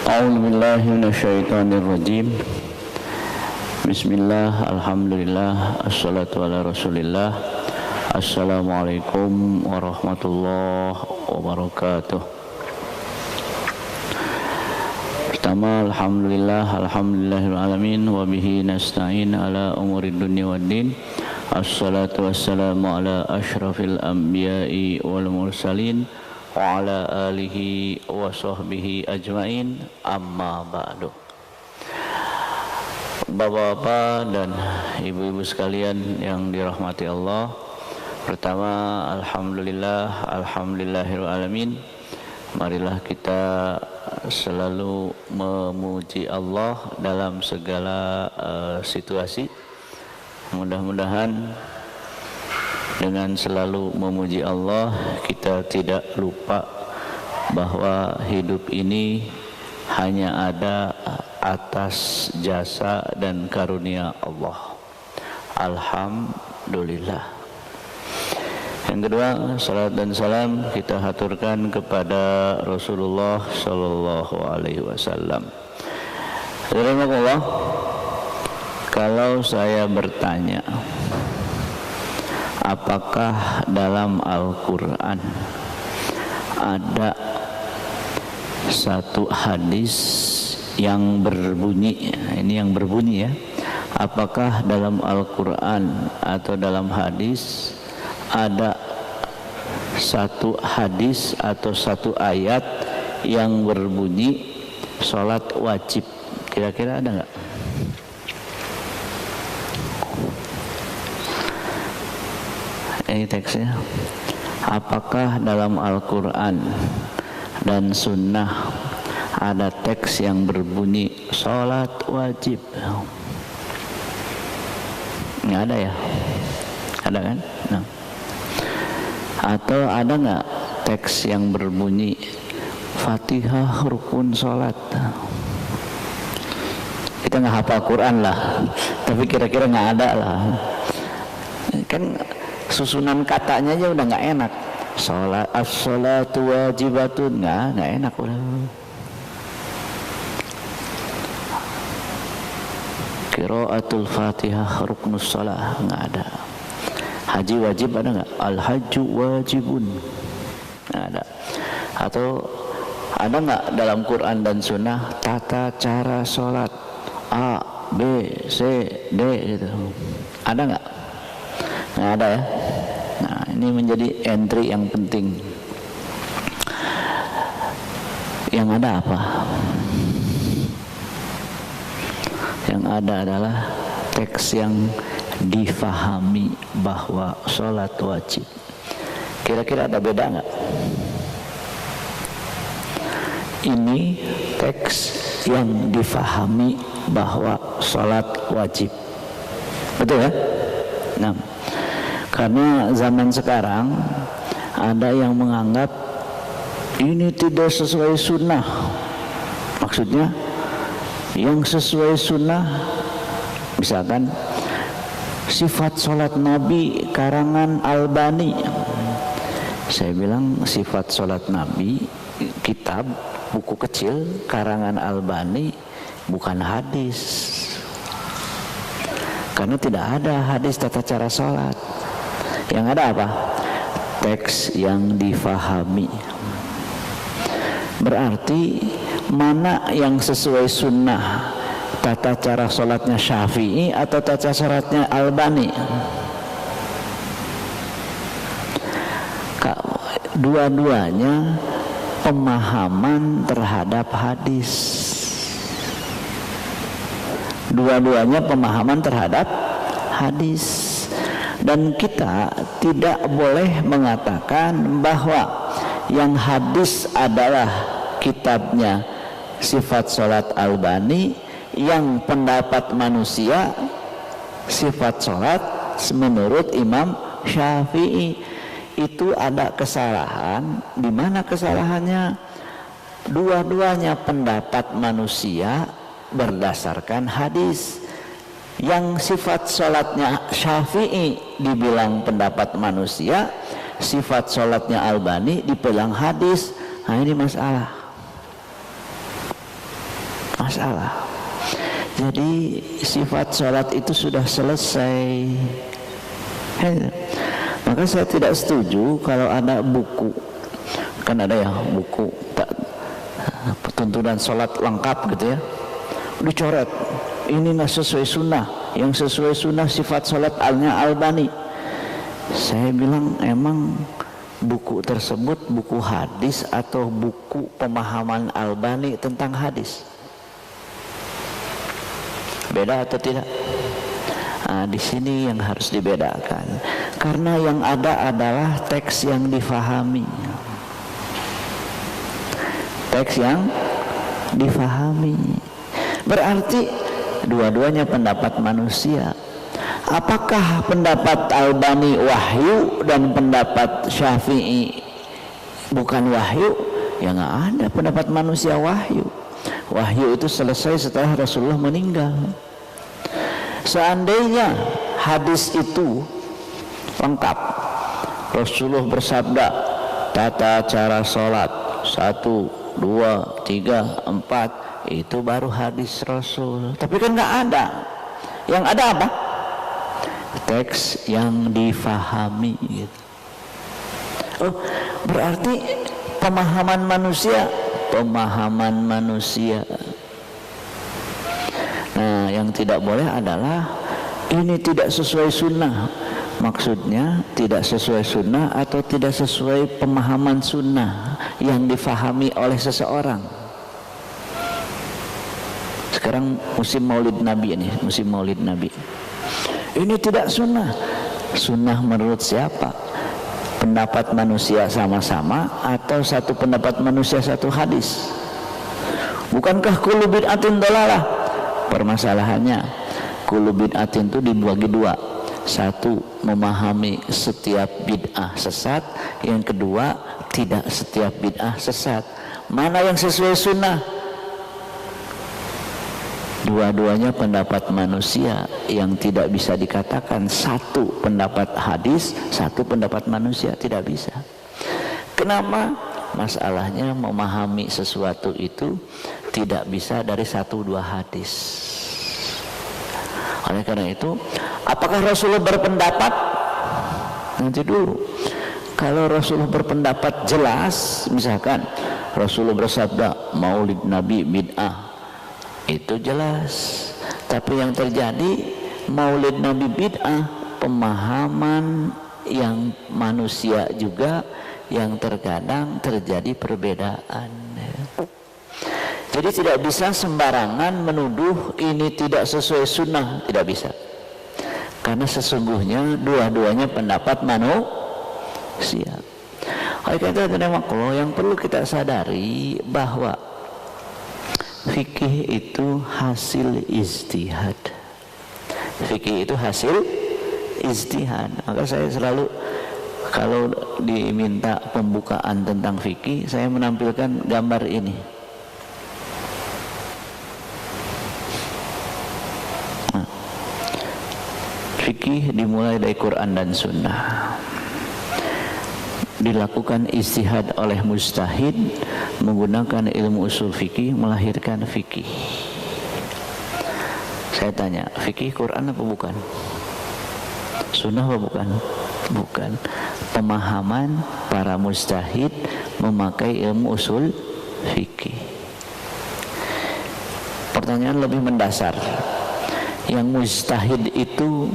A'udzu billahi minasyaitonir rajim. Bismillah, alhamdulillah, assalatu ala rasulillah. Assalamualaikum warahmatullahi wabarakatuh. Pertama, alhamdulillahil alamin wa bihi nasta'in ala umurid dunya waddin. Assalatu wassalamu ala asyrafil anbiya'i wal mursalin wa ala alihi wa sahbihi ajmain, amma ba'du. Bapak-bapak dan ibu-ibu sekalian yang dirahmati Allah, pertama alhamdulillahil alamin. Marilah kita selalu memuji Allah dalam segala situasi. Mudah-mudahan dengan selalu memuji Allah, kita tidak lupa bahwa hidup ini hanya ada atas jasa dan karunia Allah. Alhamdulillah. Yang kedua, salat dan salam kita haturkan kepada Rasulullah Sallallahu Alaihi Wasallam. Alhamdulillah. Kalau saya bertanya, apakah dalam Al-Quran ada satu hadis yang berbunyi, ini yang berbunyi ya, apakah dalam Al-Quran atau dalam hadis ada satu hadis atau satu ayat yang berbunyi sholat wajib? Kira-kira ada nggak? Ini teksnya. Apakah dalam Al-Quran dan Sunnah ada teks yang berbunyi sholat wajib? Nggak ada ya? Ada kan? Nah. Atau ada nggak teks yang berbunyi Fatihah rukun sholat? Kita nggak hafal Quran lah, tapi kira-kira nggak ada lah. Kan susunan katanya aja udah nggak enak. Sholat, as-sholatu wajibatun, nggak enak udah. Qiraatul Fatihah ruknus sholat, nggak ada. Haji wajib ada nggak? Al-hajju wajibun, nggak ada. Atau ada nggak dalam Quran dan Sunnah tata cara sholat A, B, C, D gitu? Ada nggak? Nggak ada ya. Nah, ini menjadi entry yang penting. Yang ada apa? Yang ada adalah teks yang difahami bahwa sholat wajib. Kira-kira ada beda nggak? Ini teks yang difahami bahwa sholat wajib. Betul ya? Nah, karena zaman sekarang ada yang menganggap ini tidak sesuai sunnah. Maksudnya yang sesuai sunnah, misalkan sifat sholat Nabi karangan Albani. Saya bilang sifat sholat Nabi, kitab buku kecil karangan Albani, bukan hadis. Karena tidak ada hadis tata cara sholat. Yang ada apa? Teks yang difahami. Berarti mana yang sesuai sunnah? Tata cara sholatnya Syafi'i atau tata sholatnya Albani? Dua-duanya pemahaman terhadap hadis. Dua-duanya pemahaman terhadap hadis. Dan kita tidak boleh mengatakan bahwa yang hadis adalah kitabnya sifat sholat Albani, yang pendapat manusia sifat sholat menurut Imam Syafi'i. Itu ada kesalahan. Di mana kesalahannya? Dua-duanya pendapat manusia berdasarkan hadis. Yang sifat sholatnya Syafi'i dibilang pendapat manusia, sifat sholatnya Albani dibilang hadis. Nah, ini masalah. masalah. Jadi sifat sholat itu sudah selesai. Maka saya tidak setuju kalau ada buku, kan ada ya buku tuntunan sholat lengkap gitu ya, dicoret ini nggak sesuai sunnah, yang sesuai sunnah sifat sholat Albani. Saya bilang emang buku tersebut buku hadis atau buku pemahaman Albani tentang hadis? Beda atau tidak? Nah, di sini yang harus dibedakan, karena yang ada adalah teks yang difahami. Teks yang difahami berarti dua-duanya pendapat manusia. Apakah pendapat Albani wahyu dan pendapat Syafi'i bukan wahyu? Ya nggak ada pendapat manusia wahyu. Wahyu itu selesai setelah Rasulullah meninggal. Seandainya hadis itu lengkap, Rasulullah bersabda tata cara sholat 1, 2, 3, 4, itu baru hadis Rasul. Tapi kan nggak ada. Yang ada apa? Teks yang difahami gitu. Oh, berarti pemahaman manusia. Nah, yang tidak boleh adalah ini tidak sesuai sunnah. Maksudnya tidak sesuai sunnah atau tidak sesuai pemahaman sunnah yang difahami oleh seseorang. Sekarang musim Maulid Nabi ini, musim Maulid Nabi. Ini tidak sunnah. Sunnah menurut siapa? Pendapat manusia sama-sama atau satu pendapat manusia satu hadis? Bukankah kullu bid'atin dhalalah? Permasalahannya kullu bid'atin itu dibagi dua. Satu, memahami setiap bid'ah sesat. Yang kedua, tidak setiap bid'ah sesat. Mana yang sesuai sunnah? Dua-duanya pendapat manusia yang tidak bisa dikatakan satu pendapat hadis, satu pendapat manusia, tidak bisa. Kenapa? Masalahnya memahami sesuatu itu tidak bisa dari 1-2 hadis. Oleh karena itu, apakah Rasulullah berpendapat? Nanti dulu. Kalau Rasulullah berpendapat jelas, misalkan Rasulullah bersabda Maulid Nabi bid'ah, itu jelas. Tapi yang terjadi Maulid Nabi bid'ah, pemahaman yang manusia juga yang terkadang terjadi perbedaan. Jadi tidak bisa sembarangan menuduh ini tidak sesuai sunnah, tidak bisa. Karena sesungguhnya dua-duanya pendapat manusia. Oleh karena itu, yang perlu kita sadari bahwa fikih itu hasil ijtihad. Fikih itu hasil ijtihad. Maka saya selalu kalau diminta pembukaan tentang fikih, saya menampilkan gambar ini. Fikih dimulai dari Quran dan Sunnah. Dilakukan ijtihad oleh mujtahid menggunakan ilmu usul fikih melahirkan fikih. Saya tanya, fikih Quran apa bukan? Sunnah apa bukan? Bukan. Pemahaman para mujtahid memakai ilmu usul fikih. Pertanyaan lebih mendasar. Yang mujtahid itu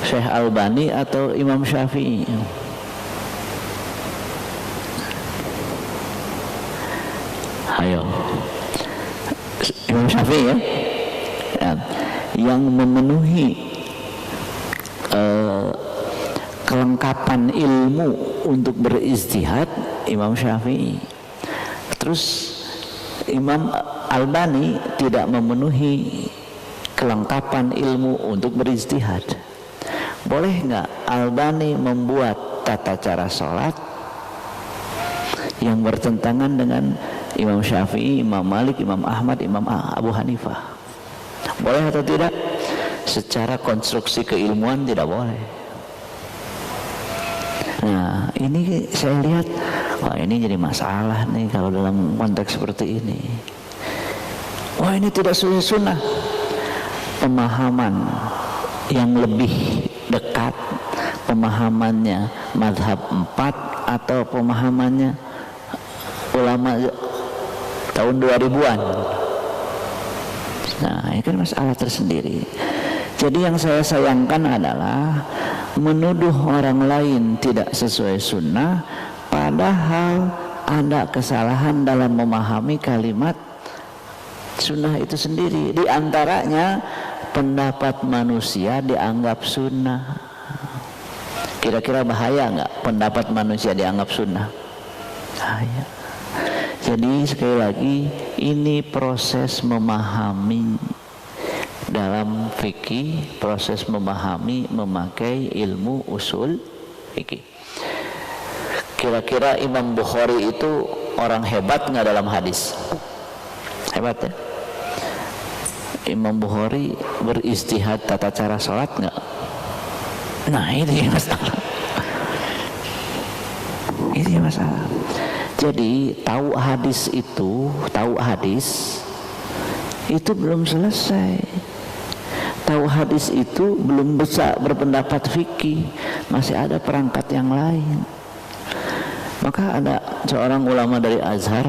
Syekh Albani atau Imam Syafi'i? Ayo, Imam Syafi'i ya? Yang memenuhi kelengkapan ilmu untuk berijtihad Imam Syafi'i. Terus Imam Albani tidak memenuhi kelengkapan ilmu untuk berijtihad. Boleh nggak Albani membuat tata cara sholat yang bertentangan dengan Imam Syafi'i, Imam Malik, Imam Ahmad, Imam Abu Hanifah? Boleh atau tidak? Secara konstruksi keilmuan tidak boleh. Nah, ini saya lihat, wah ini jadi masalah nih kalau dalam konteks seperti ini. wah ini tidak sesuai sunnah. Pemahaman yang lebih dekat, pemahamannya mazhab 4 atau pemahamannya ulama tahun 2000-an. Nah, ini kan masalah tersendiri. Jadi yang saya sayangkan adalah menuduh orang lain tidak sesuai sunnah, padahal ada kesalahan dalam memahami kalimat sunnah itu sendiri. Di antaranya pendapat manusia dianggap sunnah. Kira-kira bahaya nggak pendapat manusia dianggap sunnah? Bahaya. Jadi sekali lagi ini proses memahami dalam fikih, proses memahami memakai ilmu usul fikih. Kira-kira Imam Bukhari itu orang hebat nggak dalam hadis? Hebat ya? Imam Bukhari beristihad tata cara sholat nggak? Nah itu yang masalah. Itu yang masalah. Jadi tahu hadis itu belum selesai. Tahu hadis itu belum bisa berpendapat fikih, masih ada perangkat yang lain. Maka ada seorang ulama dari Azhar,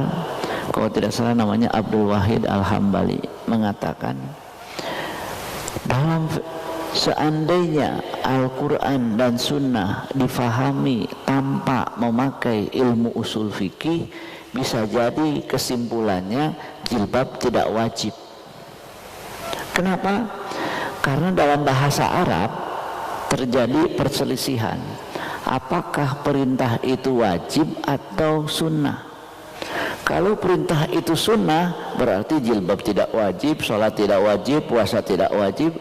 kalau tidak salah namanya Abdul Wahid Al-Hambali, mengatakan dalam seandainya Al-Quran dan Sunnah difahami tanpa memakai ilmu usul fikih, bisa jadi kesimpulannya jilbab tidak wajib. Kenapa? Karena dalam bahasa Arab terjadi perselisihan. Apakah perintah itu wajib atau sunnah? Kalau perintah itu sunnah, berarti jilbab tidak wajib, sholat tidak wajib, puasa tidak wajib.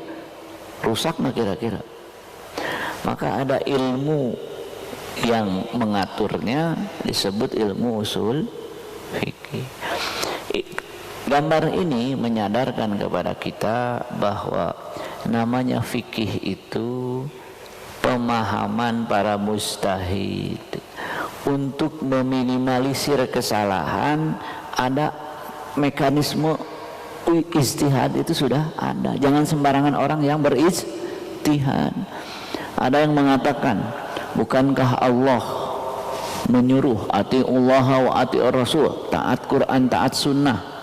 Rusak nggak kira-kira? Maka ada ilmu yang mengaturnya, disebut ilmu usul fikih. Gambar ini menyadarkan kepada kita bahwa namanya fikih itu pemahaman para mujtahid. Untuk meminimalisir kesalahan, ada mekanisme ijtihad itu sudah ada. Jangan sembarangan orang yang berijtihad. Ada yang mengatakan, bukankah Allah menyuruh atiullah wa atiur rasul, taat Quran, taat sunnah?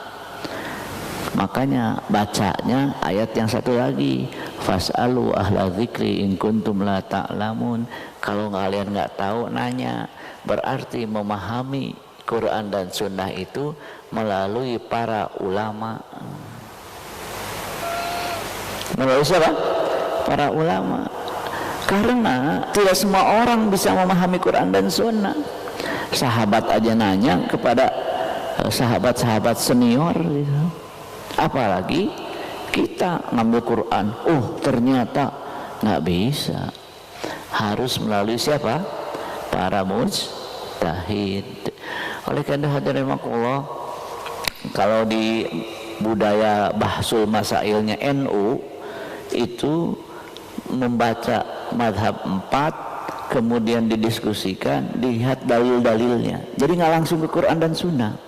Makanya bacanya ayat yang satu lagi, fas'alu ahla dzikri in kuntum la ta'lamun. Kalau kalian nggak tahu, nanya. Berarti memahami Quran dan sunnah itu melalui para ulama. Melalui siapa? Para ulama. Karena tidak semua orang bisa memahami Quran dan sunnah. Sahabat aja nanya kepada sahabat-sahabat senior gitu. Apalagi kita ngambil Quran, ternyata nggak bisa, harus melalui siapa? Para mujtahid. Oleh karena hadirin rahimakumullah, kalau di budaya bahsul masailnya NU itu membaca mazhab 4, kemudian didiskusikan, dilihat dalil-dalilnya. Jadi nggak langsung ke Quran dan Sunnah.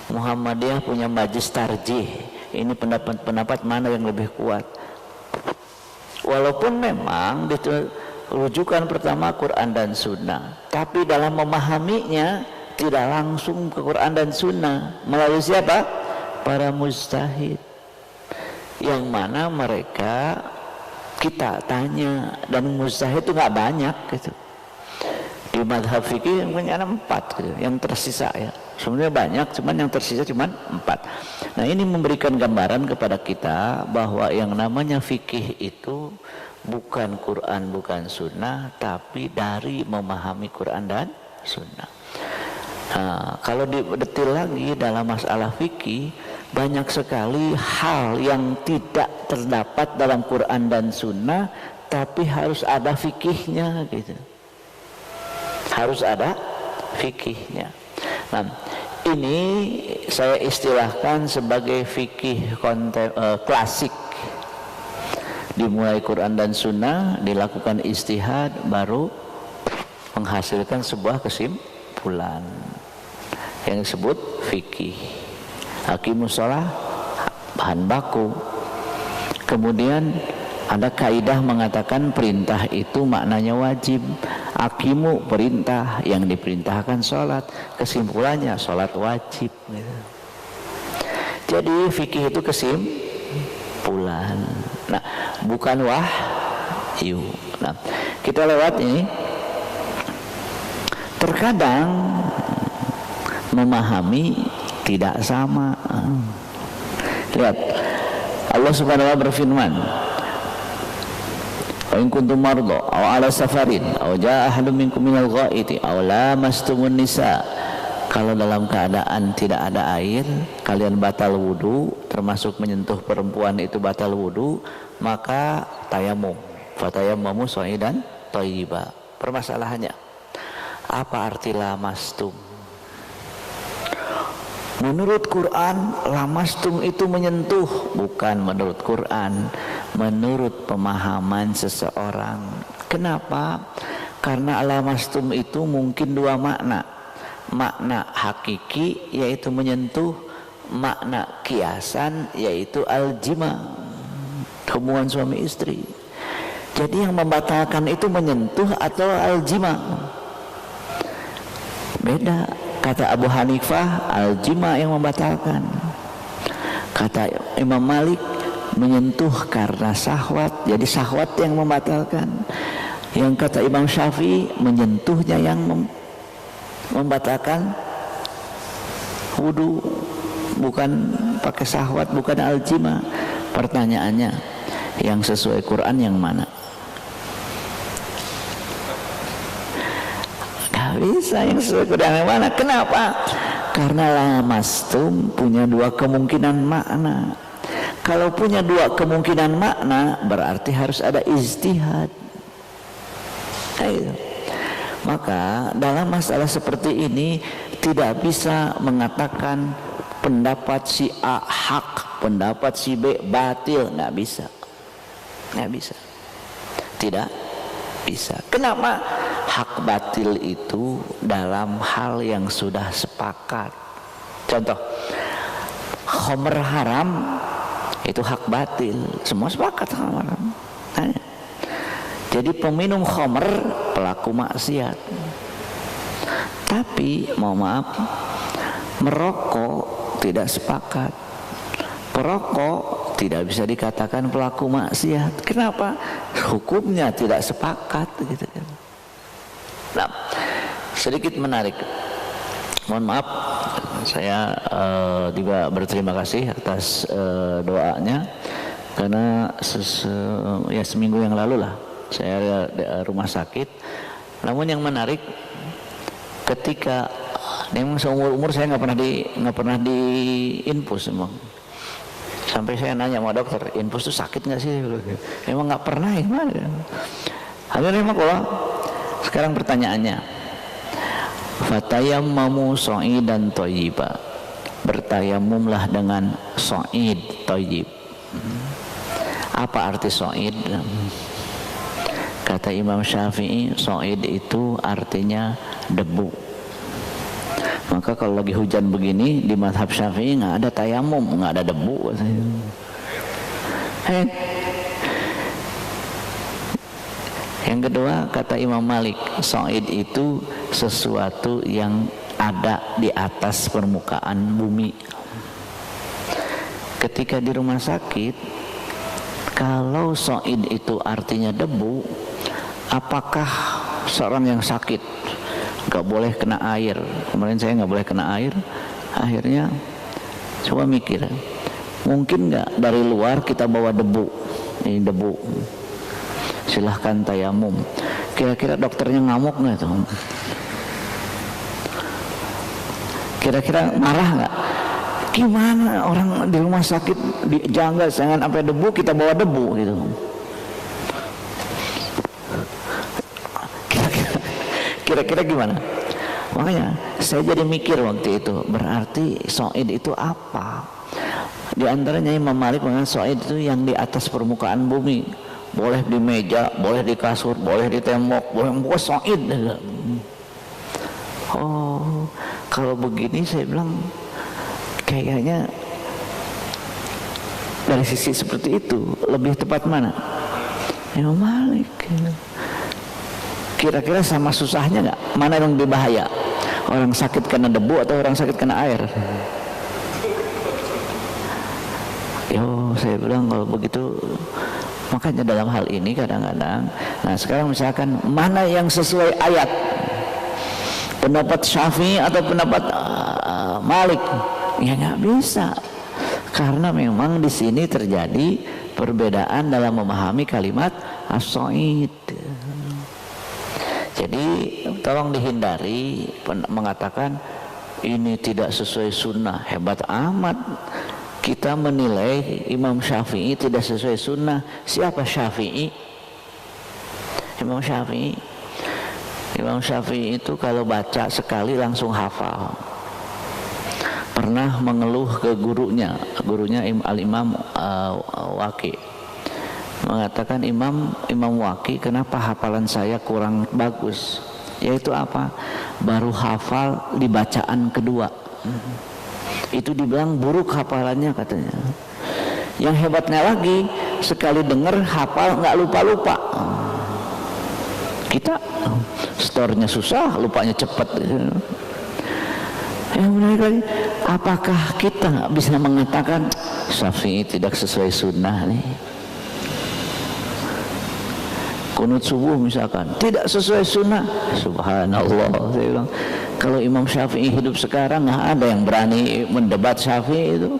Muhammadiyah punya majlis tarjih, ini pendapat mana yang lebih kuat. Walaupun memang rujukan pertama Quran dan Sunnah, tapi dalam memahaminya tidak langsung ke Quran dan Sunnah. Melalui siapa? Para mujtahid, yang mana mereka kita tanya, dan mujtahid itu nggak banyak gitu. Di madhab fikih yang punya 4 gitu, yang tersisa ya. Sebenarnya banyak, cuman yang tersisa cuman 4. Nah ini memberikan gambaran kepada kita bahwa yang namanya fikih itu bukan Quran, bukan Sunnah, tapi dari memahami Quran dan Sunnah. Nah, kalau didetil lagi dalam masalah fikih, banyak sekali hal yang tidak terdapat dalam Quran dan Sunnah, tapi harus ada fikihnya gitu. Harus ada fikihnya. Nah, ini saya istilahkan sebagai fikih klasik. Dimulai Quran dan Sunnah, dilakukan ijtihad, baru menghasilkan sebuah kesimpulan yang disebut fikih. Aqimus shalah, bahan baku. Kemudian ada kaidah mengatakan perintah itu maknanya wajib. Aqimu perintah, yang diperintahkan sholat, kesimpulannya sholat wajib gitu. Jadi fikih itu kesimpulan. Nah, bukan wahyu. Nah, kita lewat ini. Terkadang memahami tidak sama. Lihat, Allah Subhanahu wa taala berfirman, "Wa in kuntum marda aw ala safarin aw jaa ahadun minkum minal ghaiti aw lamastumun nisa." Kalau dalam keadaan tidak ada air, kalian batal wudu, termasuk menyentuh perempuan itu batal wudu, maka tayamum. Fatayammamu sha'idan thayyiba. Permasalahannya, apa arti lamastum? Menurut Quran, lamastum itu menyentuh. Bukan menurut Quran, menurut pemahaman seseorang. Kenapa? Karena lamastum itu mungkin dua makna. Makna hakiki yaitu menyentuh, makna kiasan yaitu al-jima, hubungan suami istri. Jadi yang membatalkan itu menyentuh atau al-jima. Beda. Kata Abu Hanifah, al-jima yang membatalkan. Kata Imam Malik, menyentuh karena syahwat, jadi syahwat yang membatalkan. Yang kata Imam Syafi'i, menyentuhnya yang membatalkan wudu, bukan pakai syahwat, bukan al-jima. Pertanyaannya, yang sesuai Quran yang mana? Gak bisa yang sesuai Quran yang mana. Kenapa? Karena lamastum punya dua kemungkinan makna. Kalau punya dua kemungkinan makna, berarti harus ada ijtihad. Ayo. Maka dalam masalah seperti ini tidak bisa mengatakan pendapat si A hak, pendapat si B batil. Nggak bisa. Nggak bisa. Tidak bisa. Kenapa? Hak batil itu dalam hal yang sudah sepakat. Contoh, khamr haram itu hak batil. Semua sepakat khamr haram. Jadi peminum khamr pelaku maksiat. Tapi mohon maaf, merokok tidak sepakat. Perokok tidak bisa dikatakan pelaku maksiat. Kenapa? Hukumnya tidak sepakat gitu kan. Nah, sedikit menarik. Mohon maaf, saya juga berterima kasih atas doanya, karena ya seminggu yang lalu lah saya di rumah sakit. Namun yang menarik, ketika memang seumur umur saya nggak pernah di infus emang. Sampai saya nanya sama dokter, infus itu sakit nggak sih? Emang nggak pernah ya? Akhirnya memang kalau sekarang pertanyaannya, fatayammamu sha'idan thayyiba, bertayamumlah dengan sha'id thayyib. Apa arti sha'id? Kata Imam Syafi'i, sha'id itu artinya debu. Maka kalau lagi hujan begini di mazhab Syafi'i nggak ada tayamum, nggak ada debu. Yang kedua, kata Imam Malik, sha'id itu sesuatu yang ada di atas permukaan bumi. Ketika di rumah sakit, kalau sha'id itu artinya debu, apakah seorang yang sakit nggak boleh kena air? Kemarin saya nggak boleh kena air. Akhirnya coba mikir, mungkin nggak dari luar kita bawa debu? Ini debu, silahkan tayamum. Kira-kira dokternya ngamuk nggak tuh? Kira-kira marah nggak? Gimana orang di rumah sakit dijangga jangan sampai debu, kita bawa debu gitu. Kira-kira gimana? Makanya saya jadi mikir waktu itu, berarti sha'id itu apa? Di antaranya Imam Malik mengatakan sha'id itu yang di atas permukaan bumi. Boleh di meja, boleh di kasur, boleh di tembok, boleh sha'id. Oh, kalau begini saya bilang kayaknya dari sisi seperti itu lebih tepat mana? Imam Malik. Kira-kira sama susahnya nggak? Mana yang lebih bahaya? Orang sakit kena debu atau orang sakit kena air? Yo, saya bilang kalau begitu, makanya dalam hal ini kadang-kadang. Nah sekarang misalkan mana yang sesuai ayat? Pendapat Syafi'i atau pendapat Malik? Ya nggak bisa, karena memang di sini terjadi perbedaan dalam memahami kalimat as-sa'id. Jadi tolong dihindari mengatakan ini tidak sesuai sunnah. Hebat amat kita menilai Imam Syafi'i tidak sesuai sunnah. Siapa Syafi'i? Imam Syafi'i. Imam Syafi'i itu kalau baca sekali langsung hafal. Pernah mengeluh ke gurunya Al-Imam Waqi. Mengatakan, Imam Waqi, kenapa hafalan saya kurang bagus? Yaitu apa? Baru hafal di bacaan kedua. Itu dibilang buruk hafalannya katanya. Yang hebatnya lagi, sekali dengar hafal nggak lupa-lupa. Kita storenya susah, lupanya cepat. Yang menarik lagi, apakah kita bisa mengatakan Syafi'i tidak sesuai sunnah nih? Kunut subuh misalkan tidak sesuai sunnah, subhanallah. Saya bilang kalau Imam Syafi'i hidup sekarang nggak ada yang berani mendebat Syafi'i itu.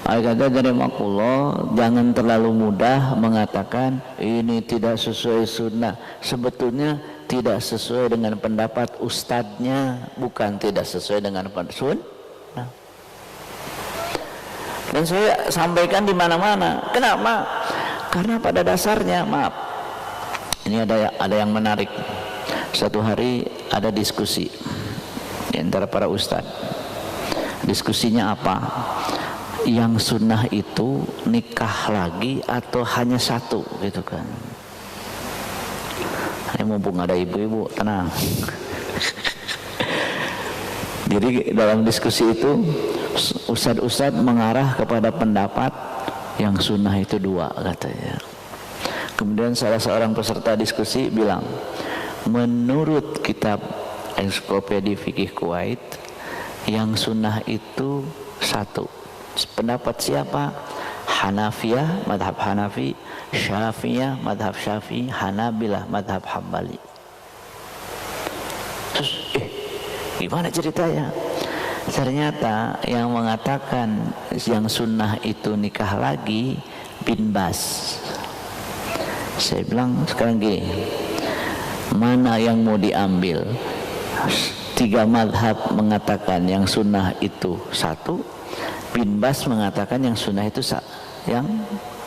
Kata dari makullah, jangan terlalu mudah mengatakan ini tidak sesuai sunnah. Sebetulnya tidak sesuai dengan pendapat ustadznya, bukan tidak sesuai dengan pendapat sunnah. Dan saya sampaikan di mana-mana. Kenapa? Karena pada dasarnya, maaf, ini ada yang menarik. Satu hari ada diskusi di antara para ustadz. Diskusinya apa? Yang sunnah itu nikah lagi atau hanya satu, gitu kan? Ini mumpung ada ibu-ibu, tenang. Jadi dalam diskusi itu ustadz mengarah kepada pendapat yang sunnah itu dua, katanya. Kemudian salah seorang peserta diskusi bilang, menurut kitab Ensiklopedia Fikih Kuwait, yang sunnah itu satu. Pendapat siapa? Hanafiyah, madhab Hanafi, Syafi'iyah, madhab Syafi'i, Hanabilah, madhab Hambali. Terus, gimana ceritanya? Ternyata yang mengatakan yang sunnah itu nikah lagi Bin Bas. Saya bilang sekarang gini, mana yang mau diambil? 3 madhab mengatakan yang sunnah itu satu, Bin Bas mengatakan yang sunnah itu yang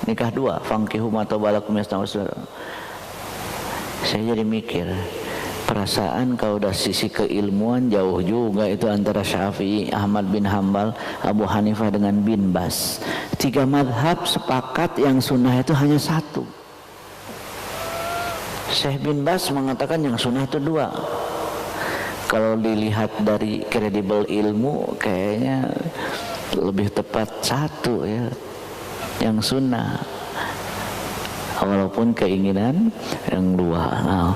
nikah 2, fankihu ma taba lakum minas nisai. Saya jadi mikir, perasaan kalau udah sisi keilmuan jauh juga itu antara Syafi'i, Ahmad bin Hambal, Abu Hanifah dengan Bin Bas. 3 madhab sepakat yang sunnah itu hanya satu. Syekh bin Bas mengatakan yang sunnah itu 2. Kalau dilihat dari kredibel ilmu kayaknya lebih tepat satu ya, yang sunnah, walaupun keinginan yang 2. Nah,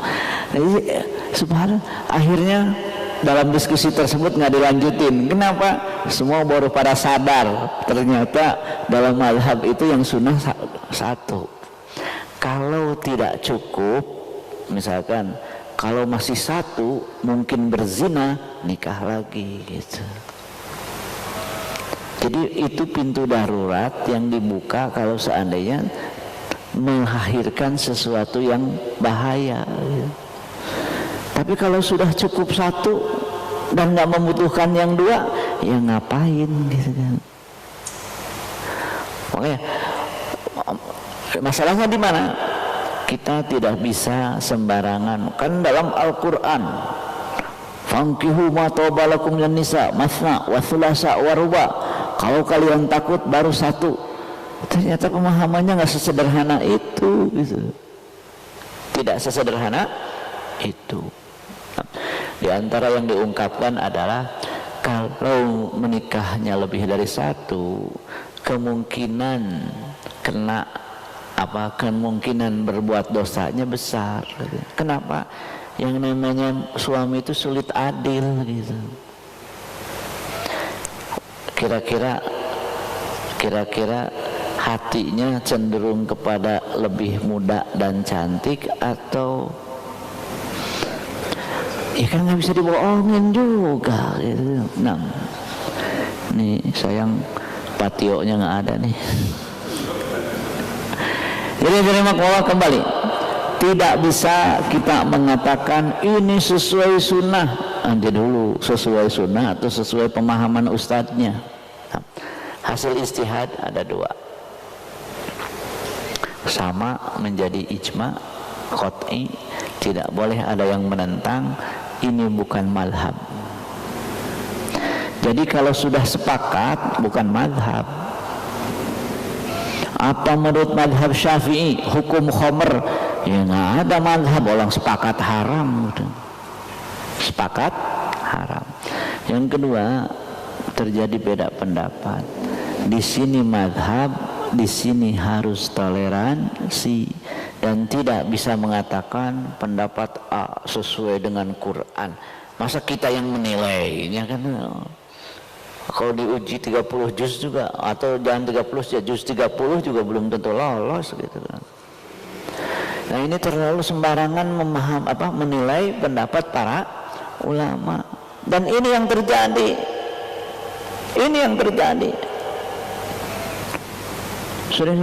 jadi subhanallah, akhirnya dalam diskusi tersebut nggak dilanjutin. Kenapa? Semua baru pada sadar ternyata dalam mazhab itu yang sunnah satu. Kalau tidak cukup, misalkan kalau masih satu mungkin berzina, nikah lagi gitu. Jadi itu pintu darurat yang dibuka kalau seandainya melahirkan sesuatu yang bahaya gitu. Tapi kalau sudah cukup satu dan nggak membutuhkan yang 2, ya ngapain gitu kan? Oke, masalahnya di mana? Kita tidak bisa sembarangan. Kan dalam Al-Quran, fankihu ma taba lakum minan nisa matsna wa thulatsa wa ruba. Kalau kalian takut baru satu. Ternyata pemahamannya nggak sesederhana itu gitu. Tidak sesederhana itu. Di antara yang diungkapkan adalah Kalau menikahnya lebih dari satu, kemungkinan kena kemungkinan berbuat dosanya besar. Kenapa? Yang namanya suami itu sulit adil gitu. Kira-kira hatinya cenderung kepada lebih muda dan cantik, atau ya kan nggak bisa dibohongin juga gitu. Nah, nih sayang pationya nggak ada nih. Jadi Allah kembali, tidak bisa kita mengatakan ini sesuai sunnah. Nanti dulu sesuai sunnah atau sesuai pemahaman ustadznya. Nah, hasil ijtihad ada dua, sama menjadi ijma qat'i, tidak boleh ada yang menentang. Ini bukan madhab. Jadi kalau sudah sepakat bukan madhab. Apa menurut madhab Syafi'i hukum khomer? Ya nggak ada madhab, orang sepakat haram gitu. Sepakat haram. Yang kedua, terjadi beda pendapat. Di sini madhab, di sini harus toleransi, dan tidak bisa mengatakan pendapat A sesuai dengan Quran. Masa kita yang menilainya kan? Kalau diuji 30 juz juga, atau jangan 30 ya, juz 30 juga belum tentu lolos gitu kan. Nah ini terlalu sembarangan menilai pendapat para ulama, dan ini yang terjadi. Ini yang terjadi.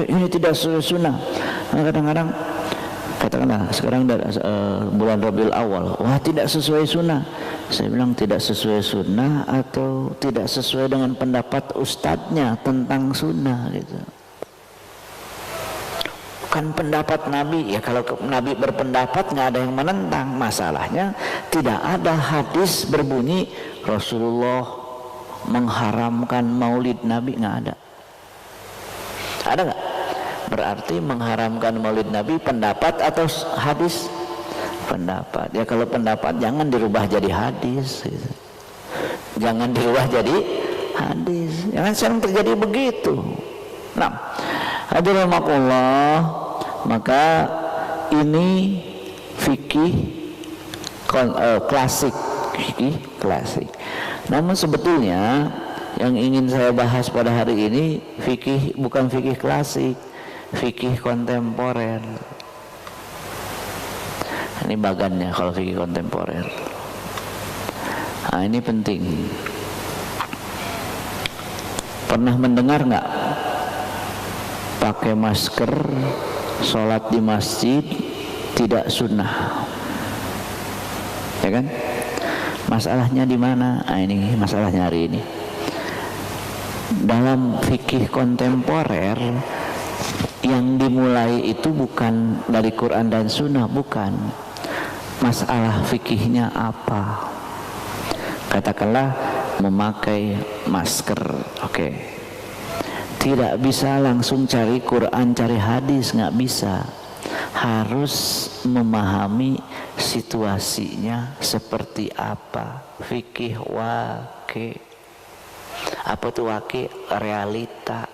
Ini tidak sesuai sunnah. Kadang-kadang katakanlah sekarang bulan Rabiul Awal, wah tidak sesuai sunnah. Saya bilang tidak sesuai sunnah atau tidak sesuai dengan pendapat ustadznya tentang sunnah gitu. Bukan pendapat Nabi ya, kalau Nabi berpendapat nggak ada yang menentang. Masalahnya tidak ada hadis berbunyi Rasulullah mengharamkan maulid Nabi, nggak ada. Ada nggak? Berarti mengharamkan maulid Nabi pendapat atau hadis? Pendapat. Ya kalau pendapat jangan dirubah jadi hadis gitu. Jangan dirubah jadi hadis. Jangan sering terjadi begitu. Nah, hadirin rahimakumullah, maka ini fikih klasik, fikih klasik. Namun sebetulnya yang ingin saya bahas pada hari ini fikih bukan fikih klasik, fikih kontemporer. Ini bagannya kalau fikih kontemporer. Nah ini penting. Pernah mendengar nggak pakai masker sholat di masjid tidak sunnah? Ya kan? Masalahnya di mana? Nah ini masalahnya hari ini. Dalam fikih kontemporer yang dimulai itu bukan dari Quran dan Sunnah, bukan. Masalah fikihnya apa? Katakanlah memakai masker, oke. Tidak bisa langsung cari Quran, cari hadis, nggak bisa. Harus memahami situasinya seperti apa. Fikih waqi. Apa tuh waqi? Realita.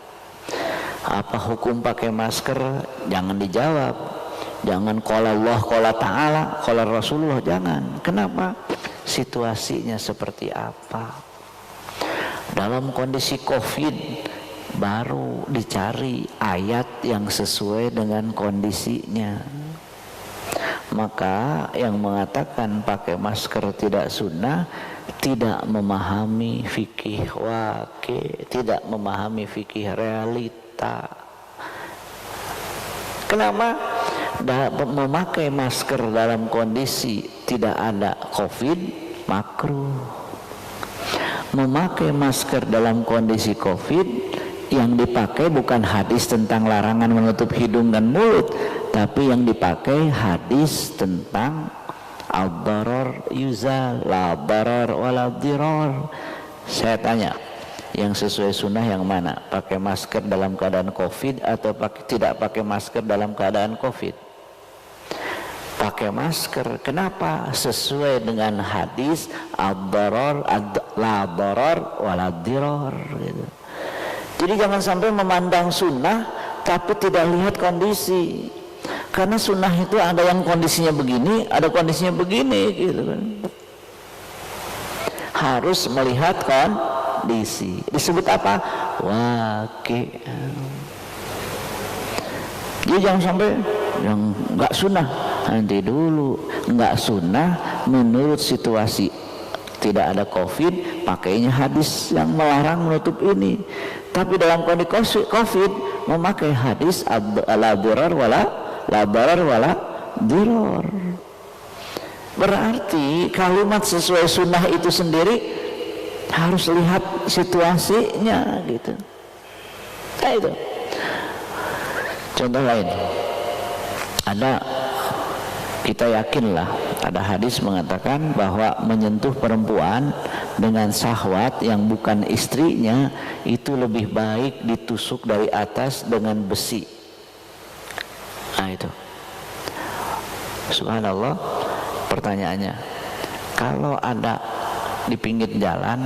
Apa hukum pakai masker? Jangan dijawab. Jangan qala Allah, qala ta'ala, qala Rasulullah, jangan. Kenapa? Situasinya seperti apa? Dalam kondisi Covid baru dicari ayat yang sesuai dengan kondisinya. Maka yang mengatakan pakai masker tidak sunnah tidak memahami fikih waqi, tidak memahami fikih realita. Kenapa? Memakai masker dalam kondisi tidak ada Covid makruh. Memakai masker dalam kondisi Covid yang dipakai bukan hadis tentang larangan menutup hidung dan mulut, tapi yang dipakai hadis tentang ad-darar yuzal, la darar wala dirar. Saya tanya, yang sesuai sunnah yang mana? Pakai masker dalam keadaan Covid atau tidak pakai masker dalam keadaan Covid? pakai masker. Kenapa? Sesuai dengan hadis ad-darar la darar wala dirar gitu. Jadi jangan sampai memandang sunnah tapi tidak lihat kondisi. Karena sunnah itu ada yang kondisinya begini, ada kondisinya begini gitu kan. Harus melihat kondisi. Disebut apa? Waqi'. Jadi jangan sampai yang enggak sunnah. Nanti dulu, enggak sunnah menurut situasi. Tidak ada COVID, pakainya hadis yang melarang menutup ini. Tapi dalam kondisi COVID memakai hadis la darar wala dirar. Berarti kalimat sesuai sunnah itu sendiri harus lihat situasinya gitu. Nah itu. Contoh lain. Kita yakinlah ada hadis mengatakan bahwa menyentuh perempuan dengan syahwat yang bukan istrinya itu lebih baik ditusuk dari atas dengan besi. Nah itu. Subhanallah. Pertanyaannya, kalau ada di pinggir jalan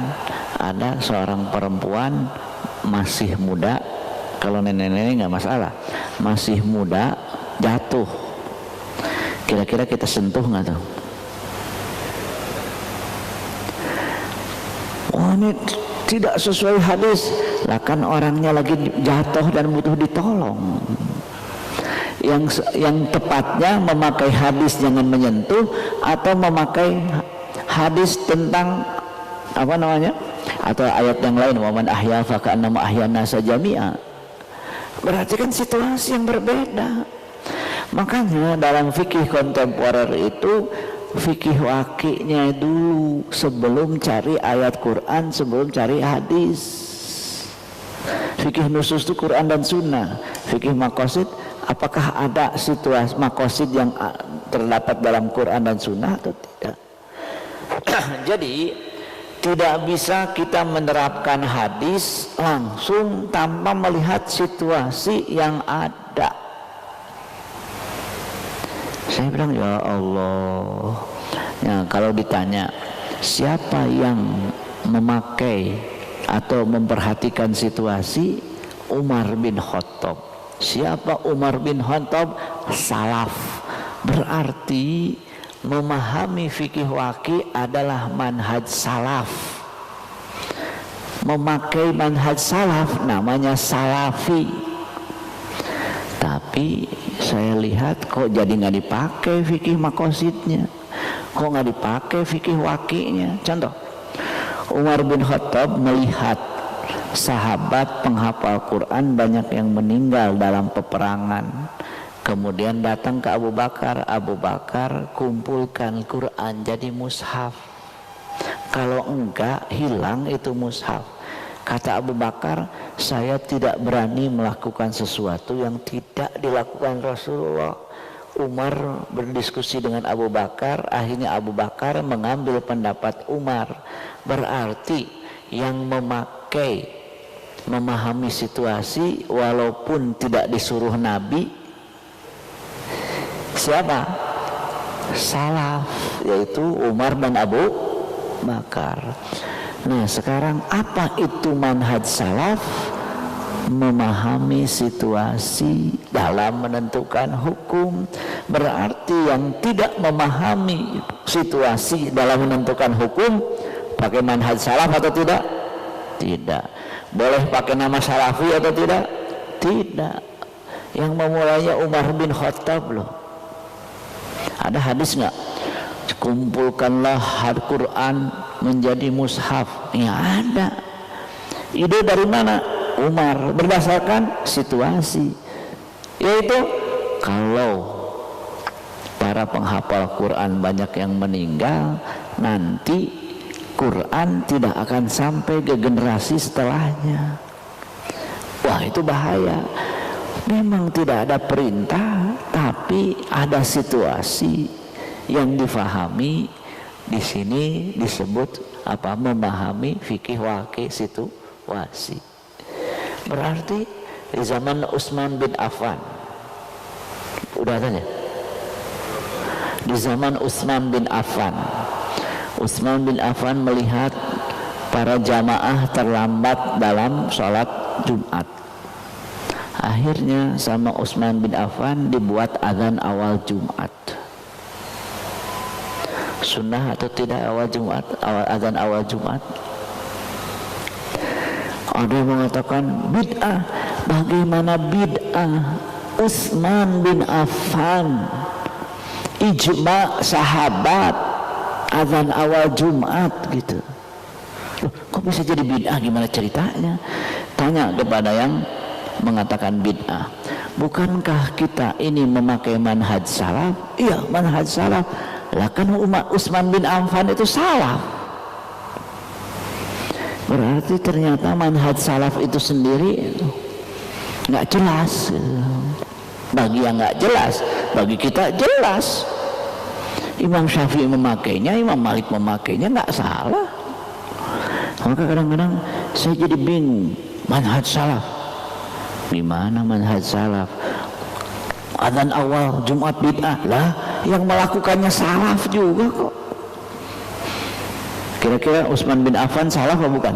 ada seorang perempuan masih muda, kalau nenek-nenek nggak masalah, masih muda jatuh, kira-kira kita sentuh nggak tuh? Oh ini tidak sesuai hadis, lah kan orangnya lagi jatuh dan butuh ditolong. Yang tepatnya memakai hadis jangan menyentuh atau memakai hadis tentang apa namanya, atau ayat yang lain waman ahya fa ka'annama ahyana sajami'a. Berarti kan situasi yang berbeda. Makanya dalam fikih kontemporer itu fikih waqi'nya dulu sebelum cari ayat Quran, sebelum cari hadis. Fikih nusus itu Quran dan sunnah. Fikih maqasid, apakah ada situasi maqasid yang terdapat dalam Quran dan sunnah atau tidak. Jadi tidak bisa kita menerapkan hadis langsung tanpa melihat situasi yang ada. Saya bilang ya Allah, ya, kalau ditanya siapa yang memakai atau memperhatikan situasi, Umar bin Khattab. Siapa Umar bin Khattab? Salaf. Berarti memahami fikih waqi' adalah manhaj salaf. Memakai manhaj salaf namanya salafi. Tapi saya lihat kok jadi nggak dipakai fikih maqasidnya, kok nggak dipakai fikih waqi'nya. Contoh, Umar bin Khattab melihat sahabat penghafal Quran banyak yang meninggal dalam peperangan. Kemudian datang ke Abu Bakar, Abu Bakar kumpulkan Quran jadi mushaf. Kalau enggak hilang itu mushaf. Kata Abu Bakar, saya tidak berani melakukan sesuatu yang tidak dilakukan Rasulullah. Umar berdiskusi dengan Abu Bakar, akhirnya Abu Bakar mengambil pendapat Umar. Berarti yang memahami situasi walaupun tidak disuruh Nabi, siapa? Salaf, yaitu Umar dan Abu Bakar. Nah sekarang apa itu manhaj salaf? Memahami situasi dalam menentukan hukum. Berarti yang tidak memahami situasi dalam menentukan hukum pakai manhaj salaf atau tidak? Tidak. Boleh pakai nama salafi atau tidak? Tidak. Yang memulainya Umar bin Khattab loh. Ada hadis nggak? Kumpulkanlah Al-Quran menjadi mushaf. Ya ada. Ide dari mana? Umar, berdasarkan situasi, yaitu kalau para penghafal Quran banyak yang meninggal, nanti Quran tidak akan sampai ke generasi setelahnya. Wah itu bahaya. Memang tidak ada perintah, tapi ada situasi yang difahami. Di sini disebut apa? Memahami fikih waqi' situasi. Berarti di zaman Utsman bin Affan udah tanya Di zaman Utsman bin Affan, Utsman bin Affan melihat para jamaah terlambat dalam sholat Jumat. Akhirnya sama Utsman bin Affan dibuat azan awal Jumat. Sunnah atau tidak awal Jumat, azan awal Jumat? Ada yang mengatakan bid'ah. Bagaimana bid'ah? Utsman bin Affan, ijma sahabat, azan awal Jumat gitu. Loh, kok bisa jadi bid'ah? Gimana ceritanya? Tanya kepada yang mengatakan bid'ah. Bukankah kita ini memakai manhaj salaf? Iya, manhaj salaf. Lah kan Utsman bin Affan itu salaf. Berarti ternyata manhaj salaf itu sendiri nggak jelas. Bagi yang nggak jelas, bagi kita jelas. Imam Syafi'i memakainya, Imam Malik memakainya, nggak salah. Maka kadang-kadang saya jadi bingung, manhaj salaf gimana? Manhaj salaf azan awal Jumat bid'ah, lah yang melakukannya salaf juga kok. Kira-kira Utsman bin Affan salaf atau bukan?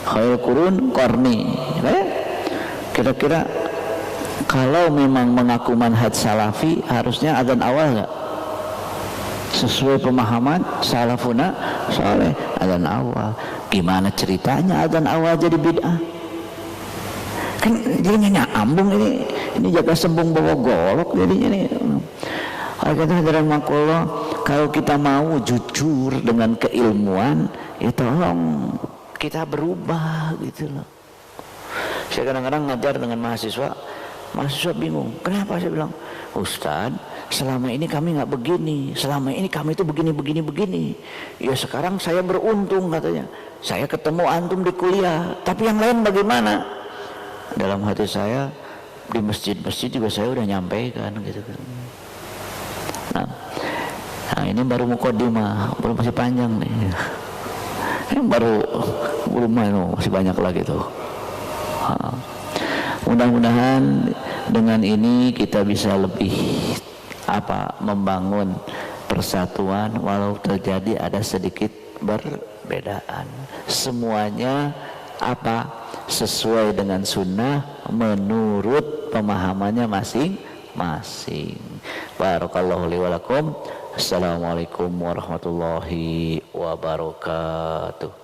Khairul qurun qarni. Kira-kira kalau memang mengaku manhaj salafi, harusnya azan awal nggak? Sesuai pemahaman salafuna soleh, azan awal. Gimana ceritanya azan awal jadi bid'ah? Kan jadinya nyambung ini jaga sembung bawa golok jadinya nih. Kata Hadrat Makullah, kalau kita mau jujur dengan keilmuan, ya tolong kita berubah gitu loh. Saya kadang-kadang ngajar dengan mahasiswa bingung. Kenapa? Saya bilang, Ustadz, selama ini kami nggak begini, selama ini kami itu begini. Ya sekarang saya beruntung katanya, saya ketemu antum di kuliah, tapi yang lain bagaimana? Dalam hati saya, di masjid-masjid juga saya udah nyampaikan gitu kan. Nah ini baru mukadimah, belum masih panjang nih. Ini baru belum masih banyak lagi tuh. Mudah-mudahan dengan ini kita bisa lebih membangun persatuan walau terjadi ada sedikit perbedaan. Semuanya sesuai dengan sunnah menurut pemahamannya masing-masing. Barakallahu li wa lakum. Assalamualaikum warahmatullahi wabarakatuh.